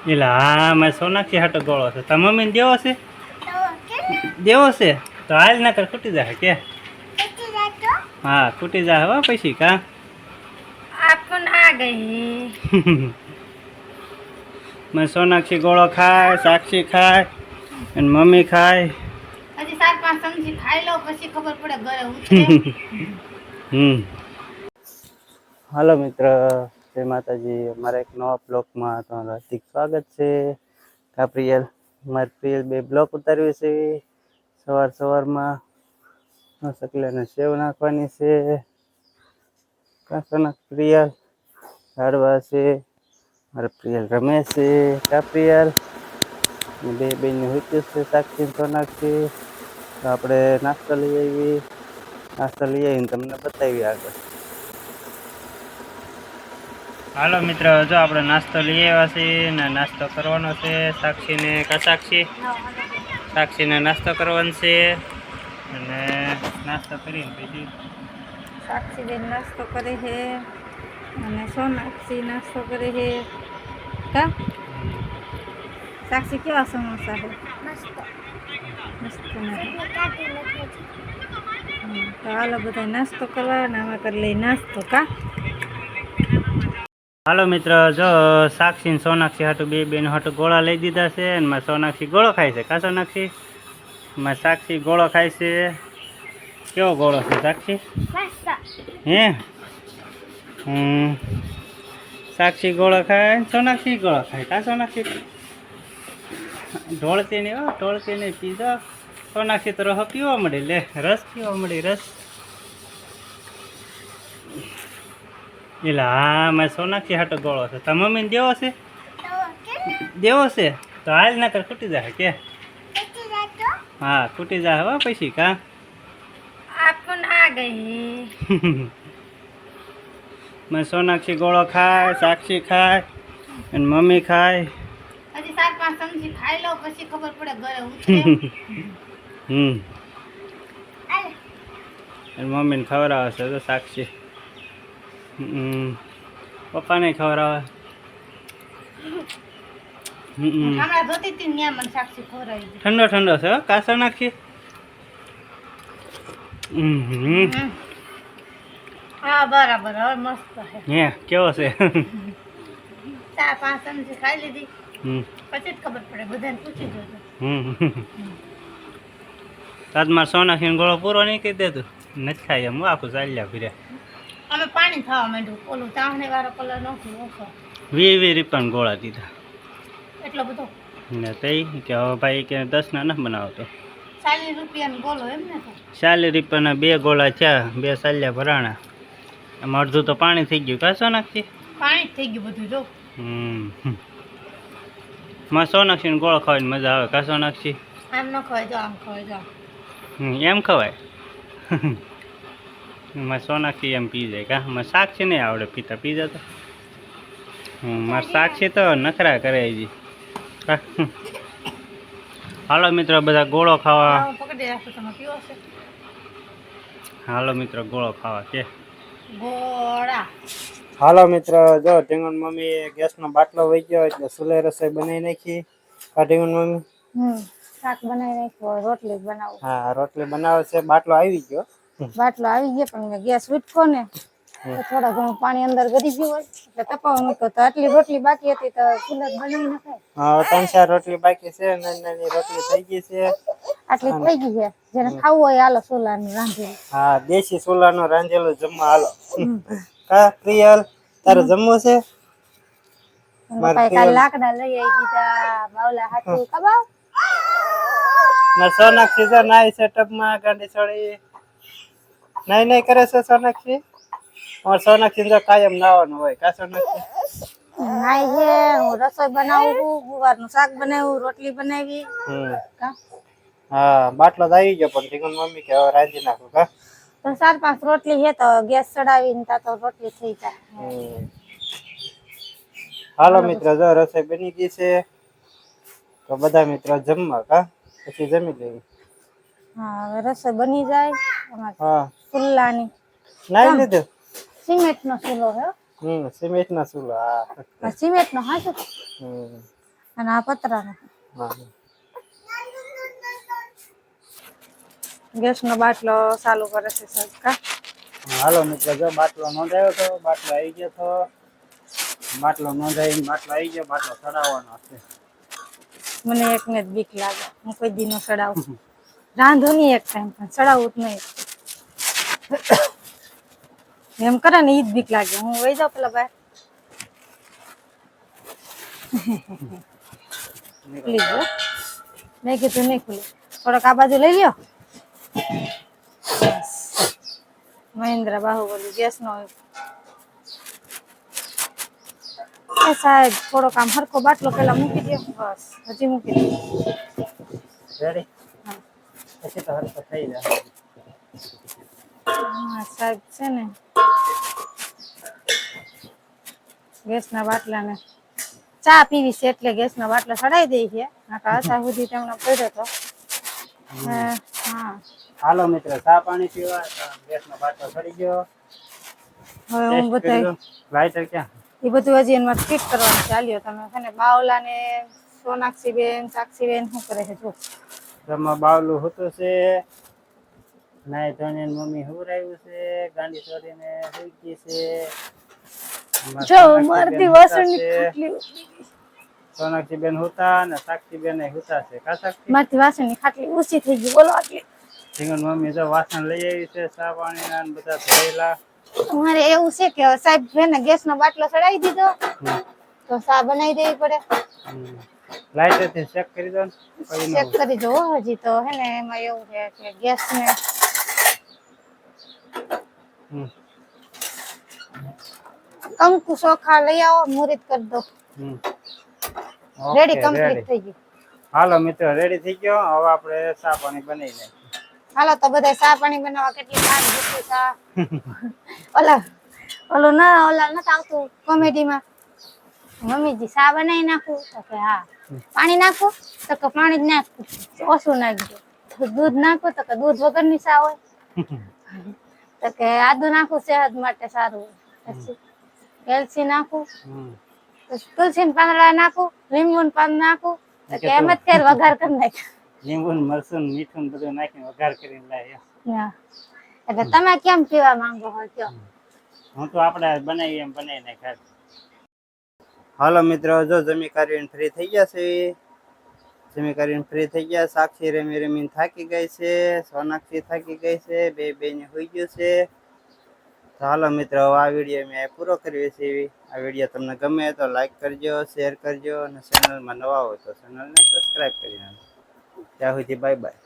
એલા હા મેં સોનાક્ષી હાટો ગોળો છે તાર મમ્મીને દેવો છે તો હાલ ના કર ખૂટી જાય કે હા ખૂટી જાય હો પછી કા આપણ આ ગઈ મેં સોનાક્ષી ગોળો ખાય સાક્ષી ખાય અને મમ્મી ખાય હજી 4-5 ચમચી ખાઈ લો પછી ખબર પડે ઘરે ઉતરે હાલો મિત્ર, જય માતાજી. અમારા એક નવા બ્લોગમાં તમારું હાર્દિક સ્વાગત છે. પ્રિયલ મારી પ્રિયલ 2 બ્લોગ ઉતાર્યું છે સવારમાં શકલાને સેવ નાખવાની છે કાકાના પ્રિયલ ઝાડવા છે મારા પ્રિયલ રમે છે કા પ્રિયલ બે બેનને હોઈતું છે સાક્ષી સોનાક્ષી. તો આપણે નાસ્તો લઈ આવીને તમને બતાવી આગળ. હાલો મિત્ર, જો આપણે નાસ્તો લઈ આવ્યા છીએ ને નાસ્તો કરવાનો છે સાક્ષીને સાક્ષીને નાસ્તો કરવાનો છે અને નાસ્તો કરીને પછી સાક્ષીબેન નાસ્તો કરે છે અને સોનાક્ષી નાસ્તો કરે છે કા સાક્ષી કેવા સમોસા છે મસ્ત તો હાલો બધા નાસ્તો કરવા અને અમે કરી લઈ નાસ્તો કા. હાલો મિત્ર, જો સાક્ષી ને સોનાક્ષી હાટું બે બેન હાટું ગોળા લઈ દીધા છે અને મારી સોનાક્ષી ગોળો ખાય છે કા સોનાક્ષી મારી સાક્ષી ગોળો ખાય છે. કેવો ગોળો છે સાક્ષી હે સાક્ષી ગોળો ખાય સોનાક્ષી ગોળો ખાય કા સોનાક્ષી ઢોળતી નહીં પીધો સોનાક્ષી તો રસ પીવા મળે લે રસ પીવા મળે રસ. એલા હા મેં સોનાક્ષી હાટો ગોળો છે તાર મમ્મીને દેવો છે તો હાલ ના કર ખૂટી જાય કે હા ખૂટી જાય હો પછી કા આપણ આ ગઈ મેં સોનાક્ષી ગોળો ખાય સાક્ષી ખાય અને મમ્મી ખાય હજી 4-5 ચમચી ખાઈ લો પછી ખબર પડે ઘરે ઉતરે અને મમ્મીને ખવડાવે છે તો સાક્ષી પપ્પાને ખવડાવે હમણાં ધોતી હતી ને મને સાક્ષી ખવડાવી દીધી. ઠંડો છે હો કા સોનાક્ષી હા બરાબર હવે મસ્ત છે હે કેવો છે 4-5 ચમચી ખાઈ લીધી પછી જ ખબર પડે બધાને પૂછી જોજો. તાજ મારે સોનાક્ષીનો ગોળો પૂરો નહીં કરી દેતું નથી ખાઈ એમ આખું ચાલ્યા ફીરે અમે પાણી ખાવા માંડ્યું ઓલું ચાહણી વાળો કલર નહોતું ઓછો 20 રૂપિયાના ગોળા દીધા એટલો બધો ને તઈ કે હવે ભાઈ કે 10 ના નથી બનાવતો 40 રૂપિયાનો ગોળો એમ ને તો 40 રૂપિયાના 2 ગોળા થયા 2 ચાલ્યા ભરાણા એમાં અડધું તો પાણી થઈ ગયું કા સોનાક્ષી પાણી જ થઈ ગયું બધું જો. માં સોનાક્ષીનો ગોળો ખાવાની મજા આવે કા સોનાક્ષી આમ ન ખવાય જો આમ ખવાય જો એમ ખવાય મારે સોનાક્ષી એમ પી જાય કા મારે સાક્ષી નહીં આવડે પીતા પી જતો મારે સાક્ષી તો નખરા કરે હજી. હાલો મિત્રો બધા ગોળો ખાવા પકડી રાખો તમે પીવો છે હાલો મિત્રો ગોળો ખાવા કે ગોળા. હાલો મિત્ર, જો ઢીંગણ મમ્મી ગેસનો બાટલો વહી ગયો એટલે સુલે રસોઈ બનાવી નાખી કા ઢીંગણ મમ્મી શાક બનાવી નાખ્યો રોટલી બનાવું. હા રોટલી બનાવે છે બાટલો આવી ગયો પણ મેં ગેસ ઉઠકો ને તો થોડા ઘણું પાણી અંદર ગરી ગયું હોય એટલે તપાવવા મૂક્યો તો આટલી રોટલી બાકી હતી તો ચૂલા બનાવી નખાય. હા 3-4 રોટલી બાકી છે નાની રોટલી થઈ ગઈ છે આટલી થઈ ગઈ છે જેને ખાવું હોય હાલો સોલાનું રાંધેલું. હા દેશી સોલાનું રાંધેલું જમવા હાલો કા પ્રિયલ તારે જમવું છે કાલ લાકડા લઈ આવી દીધા બાવલા હાથું કબાવ ના સોનાક્ષી જો નાઈ છે ટબમાં ગાડી છોડી નહીં કરે છે સોનાક્ષી और सोनाक्षी जो कायम नाવાનું હોય કા સોનાક્ષી નાઈ છે હું રસોઈ બનાવું ગુવારનું શાક બનાવ્યું રોટલી બનાવી હા બાટલો તો આવી ગયો પણ ઢીંગણ મમ્મી કે હવે રાંધી નાખું કા તો 4-5 રોટલી છે તો ગેસ ચડાવીને તો રોટલી થઈ જાય. હાલો મિત્ર જો રસોઈ બની ગઈ છે તો બધા મિત્રો જમવા કા પછી જમી લેવી. હા હવે રસોઈ બની જાય હા ચૂલાની નાઈ લીધું સિમેન્ટ નો ચૂલો હે સિમેન્ટ નો ચૂલો હા સિમેન્ટ નો હાચું અને આ પતરાનો. હા ગેસનો બાટલો ચાલુ કરે છે સાહેબ કા. હાલો મિત્રો, જો બાટલો નોંધાયો તો બાટલો આવી ગયો તો બાટલો નોંધાઈ બાટલો આવી ગયો. બાટલો ચડાવવાનો છે. મને એકને જ બીક લાગે, હું કોઈ દી નો ચડાવું. રાંધો નહીં એક ટાઈમ પણ ચડાવવું જ નહીં. એમ કરે ને ઈ જ બીક લાગે. હું વહી જાઉં પેલા બહાર. ખુલી ગયો. મેં કીધું નહીં ખુલે. થોડોક આ બાજુ લઈ લ્યો. બસ. મહિન્દ્ર બાહુબલી ગેસનો. એ સાહેબ થોડોક આમ હરખો બાટલો પેલા મૂકી દો. બસ હજી મૂકી દો. રેડી? હા પછી તો હરખો થઈ જાય. હા સાહેબ છે ને ગેસના બાટલાને ચા પીવી છે એટલે ગેસનો બાટલો ચડાવી દઈ છે. નકર અત્યાર સુધી તેમનો પડ્યો હતો. હા હાલો મિત્રો, ચા પાણી પીવા. ગેસનો બાટલો ચડી ગયો. હવે હું બધાય લાઇટર ક્યાં? એ બધું હજી એમાં ફિટ કરવાનું ચાલ્યો. તમે છે ને બાવલા ને સોનાક્ષી બેન સાક્ષી બેન શું કરે છે જો. ઘરમાં બાવલું હતું છે. નાઈ ધોઈને મમ્મી હુરાયું છે. ગાંડી ચોરીને સુઈ ગઈ છે. જો મારતી વાસણની ખાટલી સોનાક્ષી બેન હુતા ને સાક્ષી બેન હુતા છે. કા સાક્ષી? મારતી વાસણની ખાટલી ઊંચી થઈ ગઈ બોલો આટલી. ઢીંગણ મમ્મી જો વાસણ લઈ આવી છે. ચા પાણીના ને બધા ધોયેલા. મારે એવું છે કે સાહેબ છે ને ગેસનો બાટલો ચડાવી દીધો તો ચા બનાવી દેવી પડે. લાઇટરથી ચેક કરી દો ને. ચેક કરી દો હજી તો હે ને એમાં એવું છે કે ગેસ ને કંકુ ચોખા લઈ આવો મુહૂર્ત કરી દો. રેડી કમ્પ્લીટ થઈ ગયું. હાલો મિત્રો, રેડી થઈ ગયો. હવે આપણે ચા પાણી બનાવી લઈએ. હાલો તો બધા ચા પાણી બનાવવા કેટલી વાર જશે ચા. ઓલું નથી આવતું કોમેડીમાં મમ્મીજી ચા બનાવી નાખું તો કે હા. પાણી નાખું તો કે પાણી જ નાખું ઓછું નાખજો. દૂધ નાખું તો કે દૂધ વગરની ચા હોય. તો કે આદુ નાખું સેહત માટે સારું હોય. પછી એલચી નાખું, તુલસી પાંદડા નાખું, લીંબુ પાન નાખું તો કે એમ જ તેલ વઘાર કરી નાખ. લીંબુ મરચું મીઠું બધું નાખીને વઘાર કરીને લાવીએ. એટલે તમે કેમ પીવા માંગો છો કયો? હું તો આપણે બનાવી એમ બનાવી નાખાય. હાલો મિત્રો, જો જમી કરીને ફ્રી થઈ ગયા છે. જમી કરીને ફ્રી થઈ ગયા. સાક્ષી રમી રમીને થાકી ગઈ છે. સોનાક્ષી થાકી ગઈ છે. બેને હોઈ ગયું છે. તો હાલો મિત્રો, આ વિડીયો મેં પૂરો કર્યો છે. આ વિડીયો તમને ગમે તો લાઈક કરજો, શેર કરજો અને ચેનલમાં નવા હોય તો ચેનલને સબસ્ક્રાઈબ કરી નાખજો. ત્યાં સુધી બાય બાય.